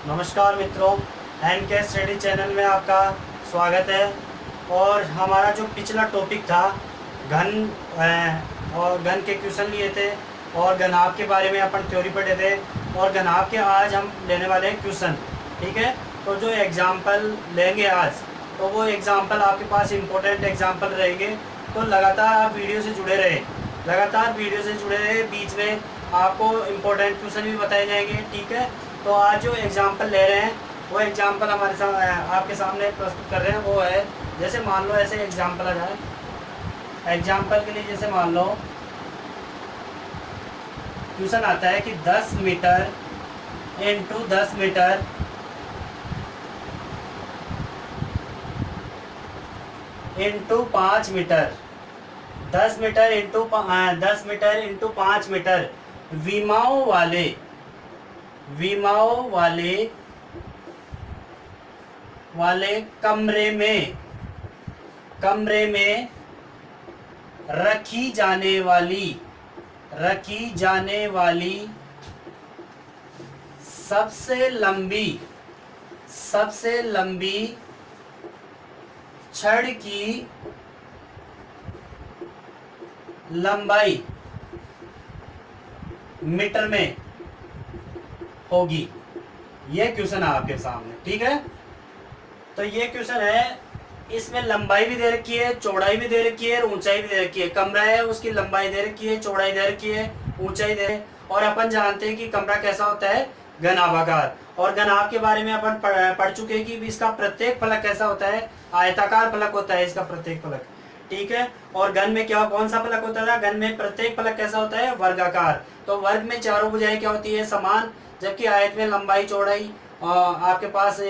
नमस्कार मित्रों, एन के स्टडी चैनल में आपका स्वागत है। और हमारा जो पिछला टॉपिक था घन और घन के क्वेश्चन लिए थे और घनाभ के बारे में अपन थ्योरी पढ़े थे। और घनाभ के आज हम लेने वाले हैं क्वेश्चन। ठीक है, तो जो एग्जाम्पल लेंगे आज, तो वो एग्जाम्पल आपके पास इम्पोर्टेंट एग्जाम्पल रहेंगे। तो लगातार आप वीडियो से जुड़े रहे, बीच में आपको इम्पोर्टेंट क्वेश्चन भी बताए जाएंगे। ठीक है, तो आज जो एग्जाम्पल ले रहे हैं वो एग्जाम्पल हमारे सामने आपके सामने प्रस्तुत कर रहे हैं। वो है, जैसे मान लो ऐसे एग्जाम्पल आ जाए। एग्जाम्पल के लिए जैसे मान लो क्वेश्चन आता है कि 10 metre into 10 metre into 5 metre, 10 metre into 10 metre into 5 metre विमाओं वाले कमरे में रखी जाने वाली सबसे लंबी छड़ की लंबाई मीटर में होगी। ये क्वेश्चन है आपके सामने। ठीक है, तो ये क्वेश्चन है, इसमें लंबाई भी दे रखी है, चौड़ाई भी दे रखी है और ऊंचाई भी दे रखी है। कमरा है, उसकी लंबाई दे रखी है, चौड़ाई दे रखी है, ऊंचाई दे रखी है। और अपन जानते हैं कि कमरा कैसा होता है, घनाभाकार। और घनाभ के बारे में अपन पढ़ चुके हैं कि इसका प्रत्येक फलक कैसा होता है, आयताकार फलक होता है इसका प्रत्येक फलक। ठीक है, और घन में कौन सा फलक होता है, घन में प्रत्येक फलक कैसा होता है, वर्गाकार। तो वर्ग में चारों भुजाएं क्या होती है, समान, जबकि आयत में लंबाई चौड़ाई आपके पास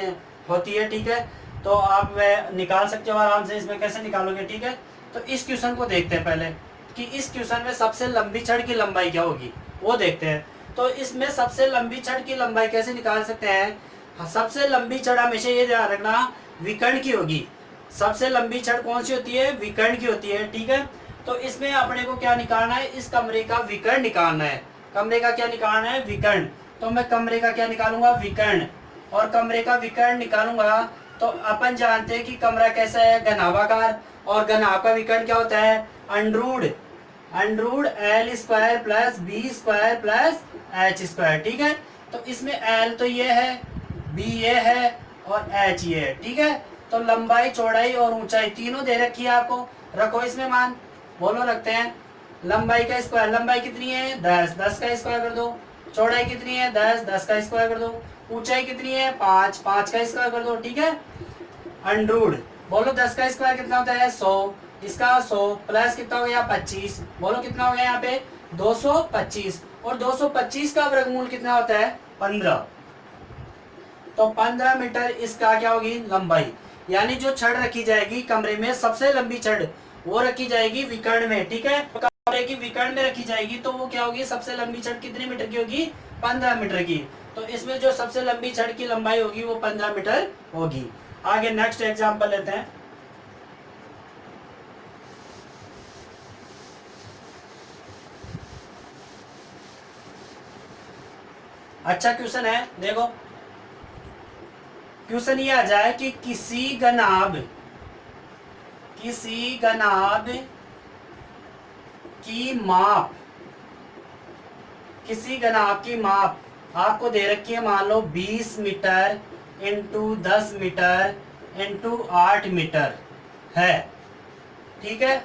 होती है। ठीक है, तो आप निकाल सकते हो आराम से। इसमें कैसे निकालोगे? ठीक है, तो इस क्वेश्चन को देखते हैं पहले कि इस क्वेश्चन में सबसे लंबी छड़ की लंबाई क्या होगी, वो देखते हैं। तो इसमें सबसे लंबी छड़ की लंबाई कैसे निकाल सकते हैं? सबसे लंबी छड़ हमेशा ये ध्यान रखना विकर्ण की होगी। सबसे लंबी छड़ कौन सी होती है? विकर्ण की होती है। ठीक है, तो इसमें अपने को क्या निकालना है? इस कमरे का विकर्ण निकालना है। कमरे का क्या निकालना है? विकर्ण। तो मैं कमरे का क्या निकालूंगा? विकर्ण। और कमरे का विकर्ण निकालूंगा तो अपन जानते हैं कि कमरा कैसा है, घनाभाकार। और घनाभ का विकर्ण क्या होता है? Under root L square plus B square plus H square. ठीक है, तो इसमें एल तो ये है, बी ये है और एच ये है। ठीक है, तो लंबाई चौड़ाई और ऊंचाई तीनों दे रखी है आपको। रखो इसमें मान, बोलो रखते हैं। लंबाई का स्क्वायर, लंबाई कितनी है? 10, 10 का स्क्वायर कर दो। चौड़ाई कितनी है? 10, 10 का स्क्वायर कर दो। ऊंचाई कितनी है? 5, 5 का स्क्वायर कर दो। ठीक है, अंडरूड, बोलो 10 का स्क्वायर कितना होता है? 100। इसका 100 प्लस कितना हो गया? 25। बोलो कितना हो गया यहाँ पे? 225। और 225 का वर्गमूल कितना होता है? 15। तो 15 मीटर इसका क्या होगी? लंबाई। यानी जो छड़ रखी जाएगी कमरे में, सबसे लंबी छड़ वो रखी जाएगी विकर्ण में। ठीक है, कमरे की विकर्ण में रखी जाएगी तो वो क्या होगी? सबसे लंबी छड़ कितने मीटर की होगी? 15 मीटर की। तो इसमें जो सबसे लंबी छड़ की लंबाई होगी वो 15 मीटर होगी। आगे नेक्स्ट एग्जांपल लेते हैं। अच्छा क्वेश्चन है, देखो क्वेश्चन ये आ जाए कि किसी घनाभ की माप आपको दे रखी है। मान लो 20 metre into 10 metre into 8 metre है। ठीक है,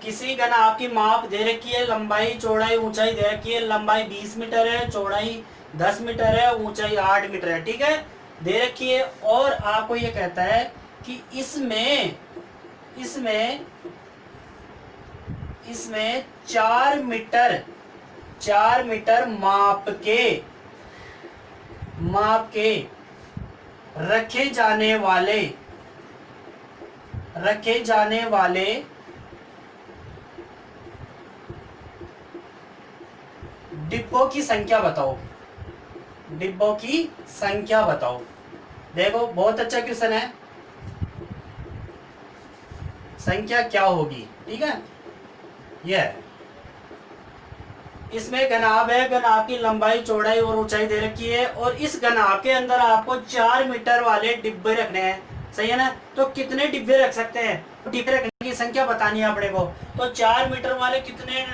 किसी घनाभ की माप दे रखी है, लंबाई चौड़ाई ऊंचाई दे रखी है। लंबाई 20 मीटर है, चौड़ाई 10 मीटर है, ऊंचाई 8 मीटर है। ठीक है, दे रखी है। और आपको ये कहता है कि इसमें 4 मीटर माप के रखे जाने वाले डिब्बों की संख्या बताओ। देखो बहुत अच्छा क्वेश्चन है। संख्या क्या होगी? ठीक है, यह इसमें घनाभ है, घनाभ की लंबाई चौड़ाई और ऊंचाई दे रखी है, और इस घनाभ के अंदर आपको 4 मीटर वाले डिब्बे रखने हैं, सही है ना। तो कितने डिब्बे रख सकते हैं, डिब्बे रखने की संख्या बतानी है अपने को। तो 4 मीटर वाले कितने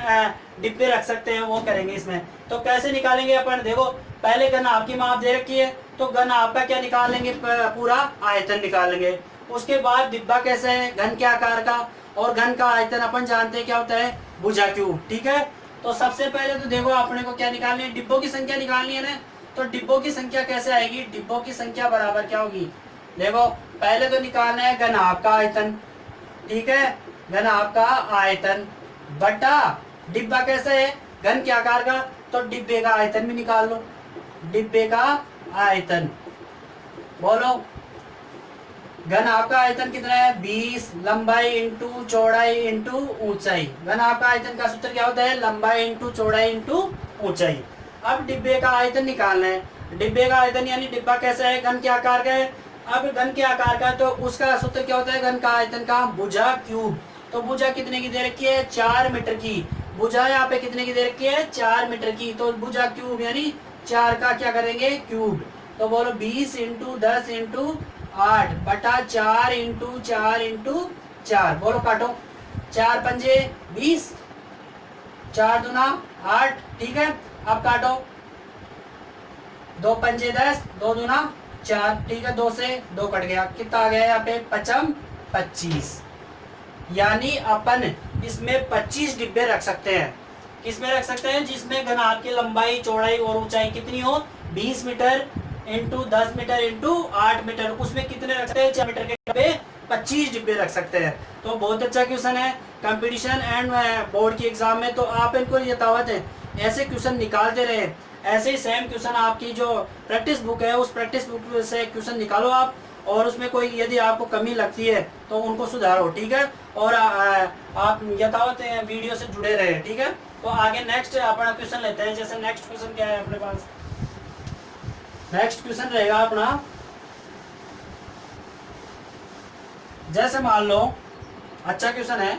डिब्बे रख सकते हैं वो करेंगे इसमें। तो कैसे निकालेंगे अपन, देखो पहले घनाभ की माप दे रखी है, तो घनाभ का क्या निकालेंगे, पूरा आयतन निकालेंगे। उसके बाद डिब्बा कैसे है, घन के आकार का, और घन का आयतन अपन जानते हैं क्या होता है, भुजा क्यूब, ठीक है। तो सबसे पहले तो देखो अपने को क्या निकालनी है, डिब्बों की संख्या निकालनी है ना। तो डिब्बों की संख्या कैसे आएगी, डिब्बों की संख्या बराबर क्या होगी, देखो पहले तो निकालना है घनाभ का आयतन, ठीक है, घनाभ का आयतन बटा डिब्बा कैसे है, घन के आकार का, तो डिब्बे का आयतन भी निकाल लो, डिब्बे का आयतन, बोलो घनाभ का आयतन कितना है 20, लंबाई इंटू चौड़ाई इंटू ऊंचाई। घनाभ का आयतन का सूत्र क्या होता है, लंबाई इंटू चौड़ाई इंटू ऊंचाई। अब डिब्बे का आयतन निकालना है, डिब्बे का आयतन यानी डिब्बा कैसा है, घन के आकार का है। अब घन के आकार का, तो उसका सूत्र क्या होता है, घन का आयतन का भुजा क्यूब। तो भुजा कितने की दे रखी है, 4 मीटर की। भुजा यहाँ पे कितने की दे रखी है, 4 मीटर की। तो भुजा क्यूब यानी 4 का क्या करेंगे, क्यूब। तो बोलो 20 इंटू 10 इंटू 8 बटा 4 इंटू 4 इंटू 4, बोलो काटो, 4 पंजे 20, 4 दूना 8, ठीक है। अब काटो, 2 पंजे 10, 2 दूना 4, ठीक है, 2 से 2 कट गया, कितना आ गया यहाँ पे, 5 25। यानी अपन इसमें 25 डिब्बे रख सकते हैं। किसमें रख सकते हैं, जिसमें घनाभ की लंबाई चौड़ाई और ऊंचाई कितनी हो, 20 metre into 10 metre into 8 metre. उसमें कितने रख सकते हैं, 4 मीटर के डिब्बे 25 डिब्बे रख सकते हैं। तो बहुत अच्छा क्वेश्चन है कंपटीशन एंड बोर्ड की एग्जाम में। तो आप इनको यथावत है ऐसे क्वेश्चन निकालते रहे, ऐसे ही सेम क्वेश्चन आपकी जो प्रैक्टिस बुक है उस प्रैक्टिस बुक से क्वेश्चन निकालो आप, और उसमें कोई यदि आपको कमी लगती है तो उनको सुधारो, ठीक है। और आप यथावत वीडियो से जुड़े रहे, ठीक है। तो आगे नेक्स्ट अपना क्वेश्चन लेते हैं। जैसे नेक्स्ट क्वेश्चन क्या है अपने पास, नेक्स्ट क्वेश्चन रहेगा अपना, जैसे मान लो अच्छा क्वेश्चन है,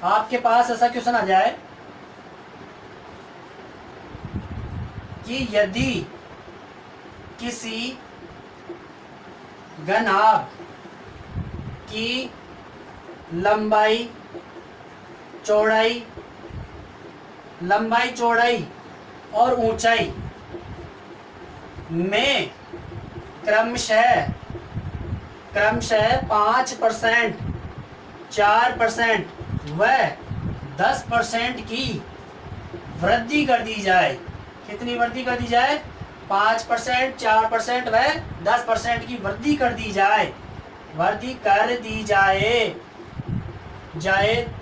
आपके पास ऐसा क्वेश्चन आ जाए कि यदि किसी घनाभ की लंबाई चौड़ाई और ऊंचाई में क्रमशः 5%, 4% व 10% की वृद्धि कर दी जाए। कितनी वृद्धि कर दी जाए, 5%, 4% व 10% की वृद्धि कर दी जाए,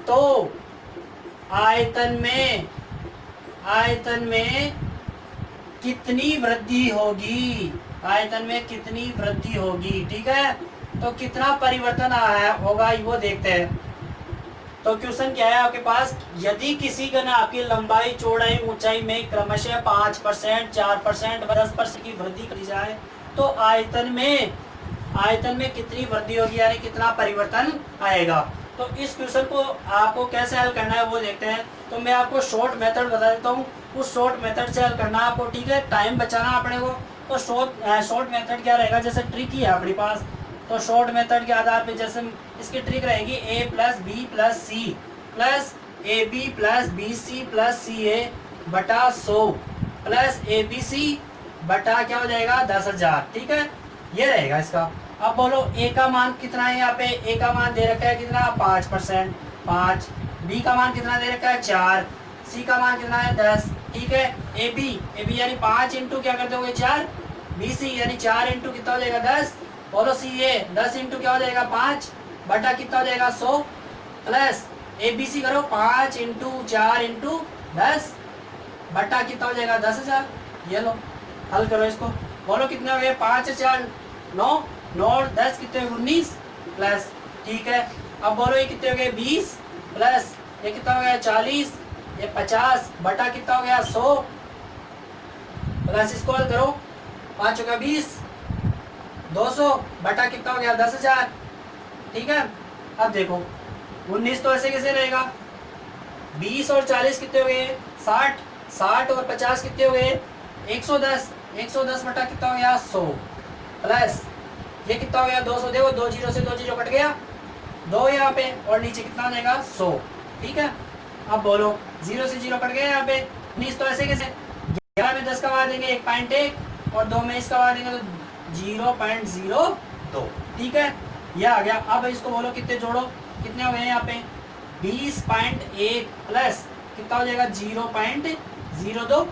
तो आयतन में कितनी वृद्धि होगी, आयतन में कितनी वृद्धि होगी, ठीक है। तो कितना परिवर्तन आया होगा वो देखते हैं। तो क्वेश्चन क्या है आपके पास, यदि किसी घनाभ की लंबाई चौड़ाई ऊंचाई में क्रमशः 5%, 4% व 10% की वृद्धि की जाए तो आयतन में कितनी वृद्धि होगी, यानी कितना परिवर्तन आएगा। तो इस क्वेश्चन को आपको कैसे हल करना है वो देखते हैं। तो मैं आपको शॉर्ट मेथड बता देता हूँ, उस शॉर्ट मेथड से हल करना आपको, ठीक है। टाइम बचाना अपने को। तो शॉर्ट मेथड क्या रहेगा, जैसे ट्रिक ही है अपने पास, तो शॉर्ट मेथड के आधार पे जैसे इसकी ट्रिक रहेगी a plus b plus c plus a b plus b c plus c a बटा 100 प्लस ए बी सी बटा क्या हो जाएगा 10,000, ठीक है, ये रहेगा इसका। अब बोलो a का मान कितना है, यहाँ पे a का मान दे रखा है कितना 5%, 5, b का मान कितना दे रखा है 4, c का मान कितना है 10, ठीक है। ए बी यानी 5 इंटू क्या कर दोगे 4, बी सी यानी 4 इंटू कितना हो जाएगा 10, बोलो सी ए 10 इंटू क्या हो जाएगा 5 बटा कितना हो जाएगा 100 प्लस ए बी सी करो 5 इंटू 4 इंटू 10 बटा कितना हो जाएगा 10,000। ये लो हल करो इसको, बोलो कितना हो गया 5 4 9 9 10 कितने 19 प्लस, ठीक है। अब बोलो ये कितने हो गए 20 प्लस ये कितना हो गया 40, ये 50 बटा कितना हो गया 100 प्लस इसको हल करो 5 का 20, 200 बटा कितना हो गया 10,000, ठीक है। अब देखो 19 तो ऐसे कैसे रहेगा, 20 और 40 कितने हो गए? 60। 60 और 50 कितने हो गए? 110। 110 बटा कितना हो गया? 100 प्लस ये कितना हो गया? 200। देखो 2 जीरो से 2 जीरो कट गया, 2 यहाँ पे, और नीचे कितना हो जाएगा? 100। ठीक है, अब बोलो 0 से 0 कट गया यहाँ पे। 19 तो ऐसे कैसे? 11 में 10 का भाग देंगे 1.1 और 2 में इसका भाग देंगे तो 0.02। ठीक है, यह आ गया। अब इसको बोलो कितने जोड़ो, कितने हो गए यहाँ पे? 20.1 प्लस कितना हो जाएगा? 0.02।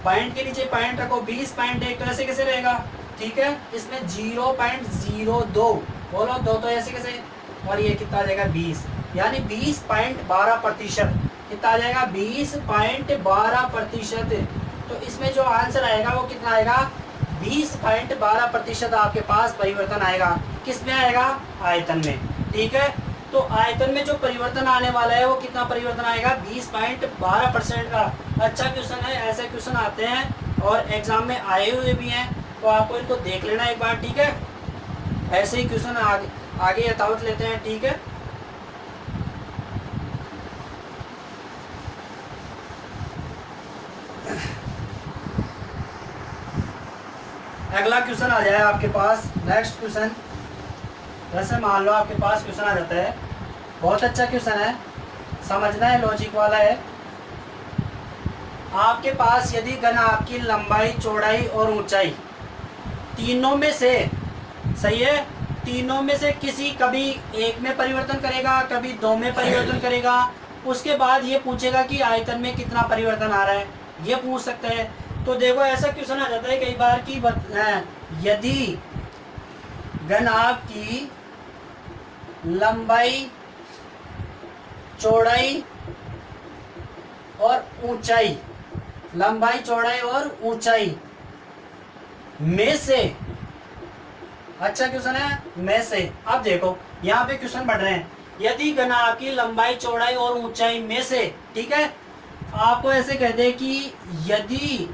पॉइंट के नीचे पॉइंट रखो, 20.1 तो ऐसे कैसे रहेगा? ठीक है, इसमें 0.02 बोलो, 2 तो ऐसे कैसे, और ये कितना आ जाएगा? 20, यानी 20.12%। कितना आ जाएगा? 20.12%। तो इसमें जो आंसर आएगा वो कितना आएगा? 20.12% आपके पास परिवर्तन आएगा। किस में आएगा? आयतन में। ठीक है, तो आयतन में जो परिवर्तन आने वाला है वो कितना परिवर्तन आएगा? 20.12% का। अच्छा क्वेश्चन है, ऐसे क्वेश्चन आते हैं और एग्जाम में आए हुए भी हैं, तो आपको इनको देख लेना एक बार। ठीक है, ऐसे ही क्वेश्चन आगे यथावत लेते हैं। ठीक है, अगला क्वेश्चन आ जाए आपके पास। नेक्स्ट क्वेश्चन, जैसे मान लो आपके पास क्वेश्चन आ जाता है, बहुत अच्छा क्वेश्चन है, समझना है, लॉजिक वाला है। आपके पास यदि घन आपकी लंबाई, चौड़ाई और ऊंचाई तीनों में से, सही है, तीनों में से किसी, कभी एक में परिवर्तन करेगा, कभी 2 में परिवर्तन करेगा, उसके बाद ये पूछेगा कि आयतन में कितना परिवर्तन आ रहा है, ये पूछ सकता है। तो देखो ऐसा क्वेश्चन आ जाता है कई बार कि यदि घन आपकी लंबाई, चौड़ाई और ऊंचाई, लंबाई, चौड़ाई और ऊंचाई में से, अच्छा क्वेश्चन है, में से। अब देखो यहाँ पे क्वेश्चन बढ़ रहे हैं, यदि घन आपकी लंबाई, चौड़ाई और ऊंचाई में से, ठीक है, आपको ऐसे कहते हैं कि यदि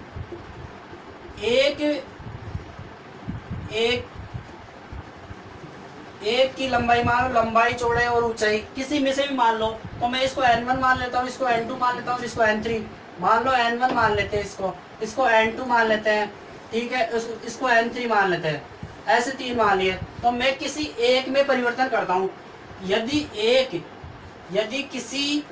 एक की लंबाई, मान लो लंबाई, चौड़ाई और ऊंचाई किसी में से भी मान लो, तो मैं इसको n1 मान लेता हूँ, इसको n2 मान लेता हूँ, इसको n3 मान लो, n1 मान लेते हैं, इसको n2 मान लेते हैं, ठीक है, इसको n3 मान लेते हैं, ऐसे 3 मान लिए। तो मैं किसी एक में परिवर्तन करता हूँ। यदि किसी,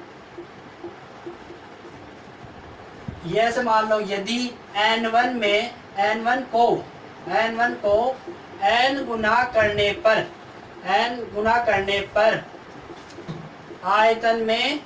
ये ऐसे मान लो, यदि n1 में, n1 को n गुना करने पर आयतन में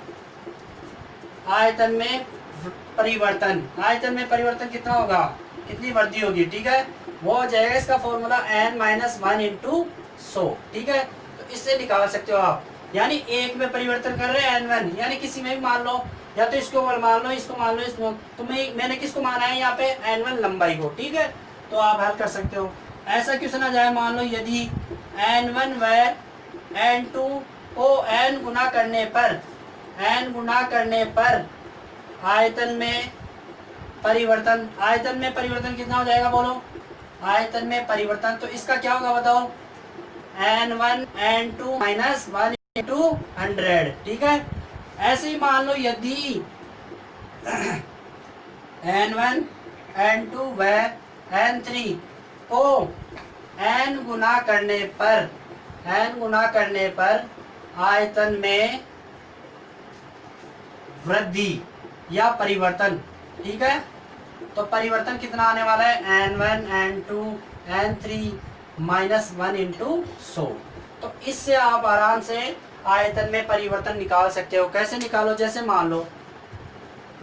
परिवर्तन कितना होगा, कितनी वृद्धि होगी, ठीक है, वो हो जाएगा इसका फॉर्मूला n-1 इंटू 100। ठीक है, तो इससे निकाल सकते हो आप, यानी एक में परिवर्तन कर रहे हैं n1, यानी किसी में भी मान लो, या तो इसको मान लो, इसको मान लो, इसको, तो मैंने किसको माना है यहाँ पे? n1 लंबाई को। ठीक है, तो आप हल कर सकते हो। ऐसा क्वेश्चन आ जाए, मान लो यदि n1 व n2 को n गुना करने पर आयतन में परिवर्तन कितना हो जाएगा, बोलो? आयतन में परिवर्तन, तो इसका क्या होगा बताओ? n1 n2 minus 1 into 100। ठीक है, ऐसे ही मान लो यदि n1 n2 व n3 को n गुना करने पर आयतन में वृद्धि या परिवर्तन, ठीक है, तो परिवर्तन कितना आने वाला है? n1 n2 n3 minus 1 into 100। तो इससे आप आराम से आयतन में परिवर्तन निकाल सकते हो। कैसे निकालो? जैसे मान लो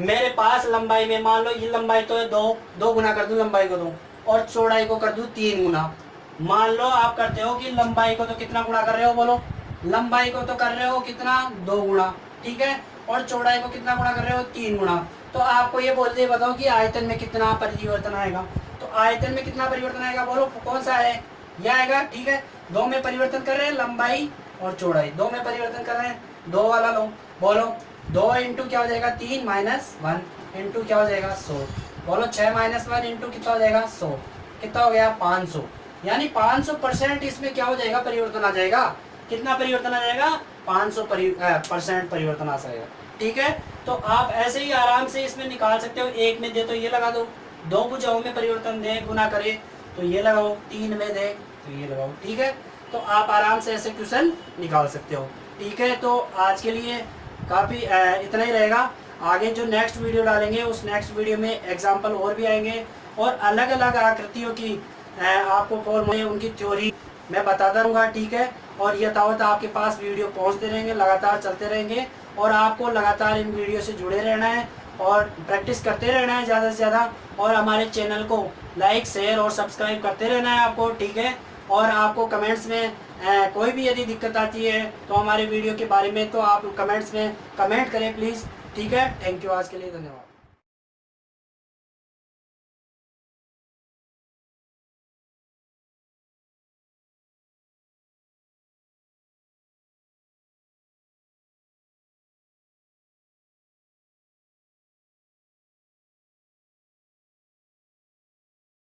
मेरे पास लंबाई में, मान लो ये लंबाई तो है 2 गुना कर दूं लंबाई को 2, और चौड़ाई को कर दूं 3 गुना। मान लो आप करते हो कि लंबाई को तो कितना गुना कर रहे हो, बोलो? लंबाई को तो कर रहे हो कितना? 2 गुना, ठीक है, और चौड़ाई को कितना गुना कर रहे हो? 3 गुना। तो आपको ये बोलते बताओ कि आयतन में कितना परिवर्तन आएगा। तो आयतन में कितना परिवर्तन आएगा, बोलो? कौन सा है? यह आएगा। ठीक है, 2 में परिवर्तन कर रहे हैं, लंबाई और चौड़ाई 2 में परिवर्तन कर रहे हैं, 2 वाला लो, बोलो 2 इंटू क्या हो जाएगा? 3 माइनस 1 इंटू क्या हो जाएगा? 100। बोलो 6 माइनस 1 इंटू कितना हो जाएगा? 100। कितना हो गया? 500। यानी 500% इसमें क्या हो जाएगा? परिवर्तन आ जाएगा। कितना परिवर्तन आ जाएगा? 500% परिवर्तन आ जाएगा। ठीक है, तो आप ऐसे ही आराम से इसमें निकाल सकते हो। 1 में दे तो ये लगा दो, 2 भुजाओं में परिवर्तन दे गुना करे तो ये लगाओ, 3 में दे तो ये लगाओ। ठीक है, तो आप आराम से ऐसे क्वेश्चन निकाल सकते हो। ठीक है, तो आज के लिए काफ़ी इतना ही रहेगा। आगे जो नेक्स्ट वीडियो डालेंगे उस नेक्स्ट वीडियो में एग्जाम्पल और भी आएंगे और अलग अलग आकृतियों की आपको फॉर्मूले उनकी थ्योरी मैं बताता रहूँगा। ठीक है, और यथावत आपके पास वीडियो पहुँचते रहेंगे, लगातार चलते रहेंगे और आपको लगातार इन वीडियो से जुड़े रहना है और प्रैक्टिस करते रहना है ज़्यादा से ज़्यादा, और हमारे चैनल को लाइक शेयर और सब्सक्राइब करते रहना है आपको। ठीक है, और आपको कमेंट्स में कोई भी यदि दिक्कत आती है तो हमारे वीडियो के बारे में तो आप कमेंट्स में कमेंट करें प्लीज़। ठीक है, थैंक यू, आज के लिए धन्यवाद।